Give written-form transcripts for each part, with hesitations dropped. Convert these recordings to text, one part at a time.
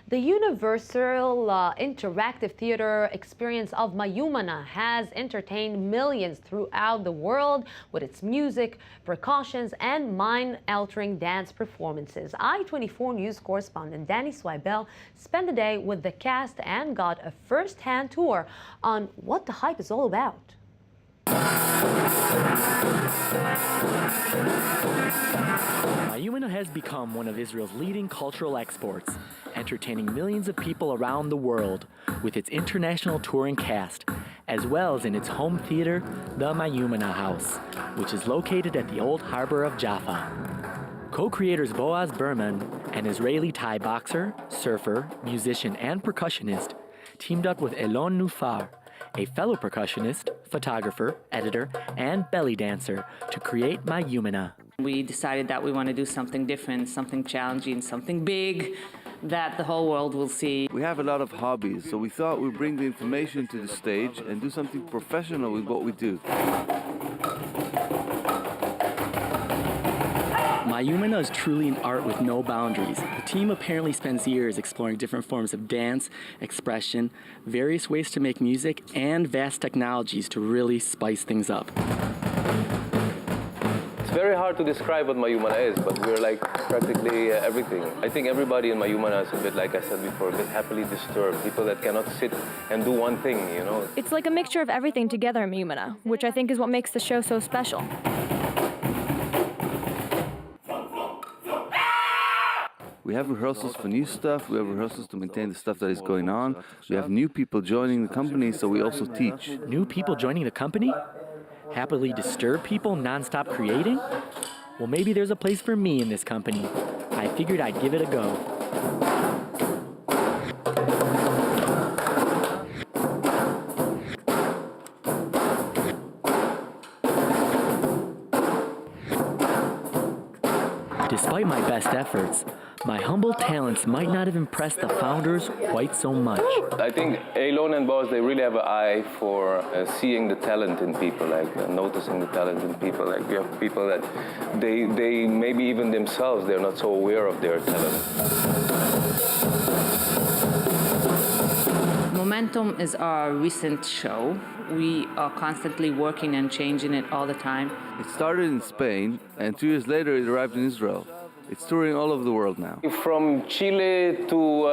The universal interactive theater experience of Mayumana has entertained millions throughout the world with its music, percussions, and mind-altering dance performances. i24 News correspondent Danny Swibel spent the day with the cast and got a first-hand tour on what the hype is all about. Mayumana has become one of Israel's leading cultural exports, entertaining millions of people around the world with its international touring cast, as well as in its home theater, the Mayumana House, which is located at the old harbor of Jaffa. Co-creators Boaz Berman, an Israeli Thai boxer, surfer, musician, and percussionist, teamed up with Elon Nufar, a fellow percussionist, photographer, editor, and belly dancer, to create Mayumana. We decided that we want to do something different, something challenging, something big that the whole world will see. We have a lot of hobbies, so we thought we'd bring the information to the stage and do something professional with what we do. Mayumana is truly an art with no boundaries. The team apparently spends years exploring different forms of dance, expression, various ways to make music, and vast technologies to really spice things up. It's very hard to describe what Mayumana is, but we're like practically everything. I think everybody in Mayumana is a bit, like I said before, a bit happily disturbed. People that cannot sit and do one thing, you know. It's like a mixture of everything together in Mayumana, which I think is what makes the show so special. We have rehearsals for new stuff, we have rehearsals to maintain the stuff that is going on. We have new people joining the company, so we also teach. New people joining the company? Happily disturbed people non-stop creating? Well, maybe there's a place for me in this company. I figured I'd give it a go. Despite my best efforts, my humble talents might not have impressed the founders quite so much. I think Elon and Boaz, they really have an eye for seeing the talent in people, like noticing the talent in people. Like we have people that they maybe even themselves, they're not so aware of their talent. Momentum is our recent show. We are constantly working and changing it all the time. It started in Spain, and 2 years later it arrived in Israel. It's touring all over the world now. From Chile to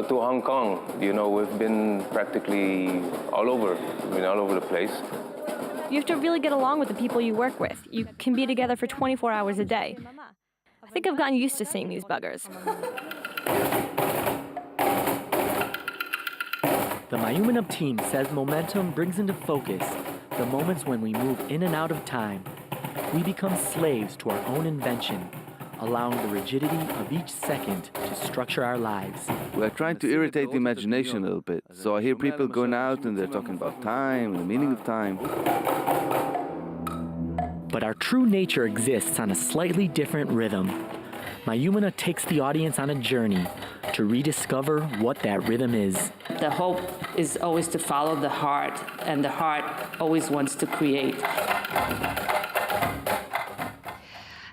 Hong Kong, you know, we've been practically all over. We've been all over the place. You have to really get along with the people you work with. You can be together for 24 hours a day. I think I've gotten used to seeing these buggers. The Mayumana team says momentum brings into focus the moments when we move in and out of time. We become slaves to our own invention, allowing the rigidity of each second to structure our lives. We're trying to irritate the imagination a little bit. So I hear people going out and they're talking about time and the meaning of time. But our true nature exists on a slightly different rhythm. Mayumana takes the audience on a journey to rediscover what that rhythm is. The hope is always to follow the heart, and the heart always wants to create.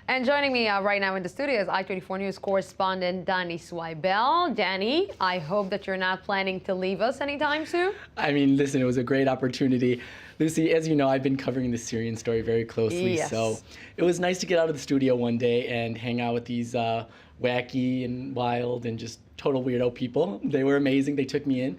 And joining me right now in the studio is i24 News correspondent Danny Swibel. Danny, I hope that you're not planning to leave us anytime soon. I mean, listen, it was a great opportunity. Lucy, as you know, I've been covering the Syrian story very closely, yes. So it was nice to get out of the studio one day and hang out with these wacky and wild and just total weirdo people. They were amazing. They took me in.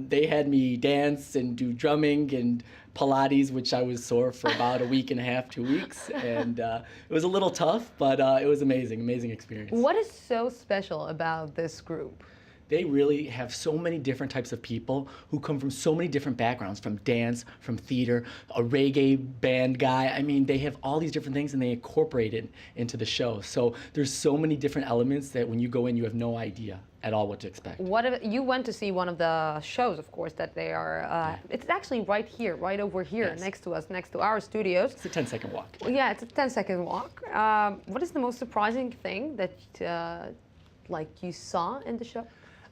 They had me dance and do drumming and Pilates, which I was sore for about a week and a half, 2 weeks. And it was a little tough, but it was amazing, amazing experience. What is so special about this group? They really have so many different types of people who come from so many different backgrounds, from dance, from theater, a reggae band guy. I mean, they have all these different things and they incorporate it into the show. So there's so many different elements that when you go in, you have no idea at all what to expect. You went to see one of the shows, of course, that they are, it's actually right here, right over here, yes. Next to us, next to our studios. It's a 10-second walk. Well, yeah, it's a 10-second walk. What is the most surprising thing that like you saw in the show?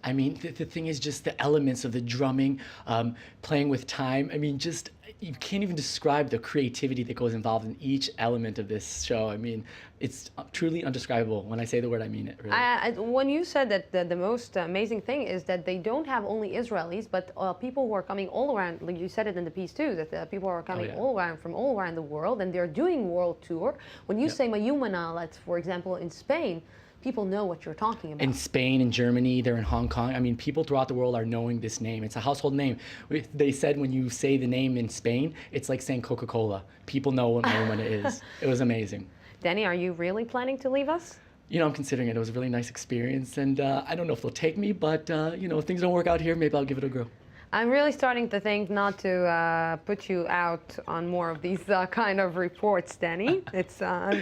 I mean, the thing is just the elements of the drumming, playing with time. I mean, just you can't even describe the creativity that goes involved in each element of this show. I mean, it's truly undescribable. When I say the word, I mean it, really. When you said that the most amazing thing is that they don't have only Israelis, but people who are coming all around, like you said it in the piece too, that people are coming all around from all around the world, and they're doing world tour. When you say Mayumana, let's, for example, in Spain, people know what you're talking about. In Spain, in Germany, they're in Hong Kong. I mean, people throughout the world are knowing this name. It's a household name. They said when you say the name in Spain, it's like saying Coca-Cola. People know what Mayumana is. It was amazing. Danny, are you really planning to leave us? You know, I'm considering it. It was a really nice experience, and I don't know if they'll take me, but you know, if things don't work out here, maybe I'll give it a go. I'm really starting to think not to put you out on more of these kind of reports, Danny. It's I'm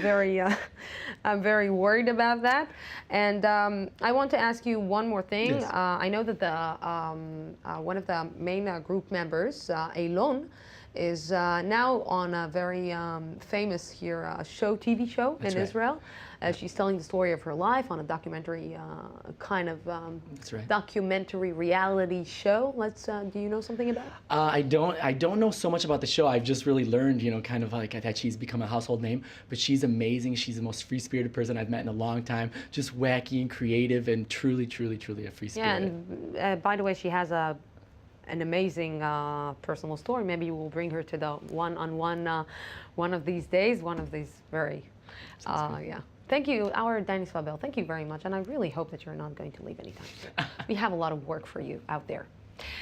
very worried about that. And I want to ask you one more thing. Yes. I know that the one of the main group members, Elon, is now on a very famous here TV show in Israel. She's telling the story of her life on a documentary kind of documentary reality show. Do you know something about it? I don't know so much about the show. I've just really learned, you know, kind of like that she's become a household name. But she's amazing. She's the most free-spirited person I've met in a long time. Just wacky and creative and truly, truly, truly a free spirit. Yeah, and by the way, she has an amazing personal story. Maybe you will bring her to the one-on-one one of these days, one of these very, yeah. Thank you, our Danny Swibel. Thank you very much, and I really hope that you're not going to leave anytime soon. We have a lot of work for you out there.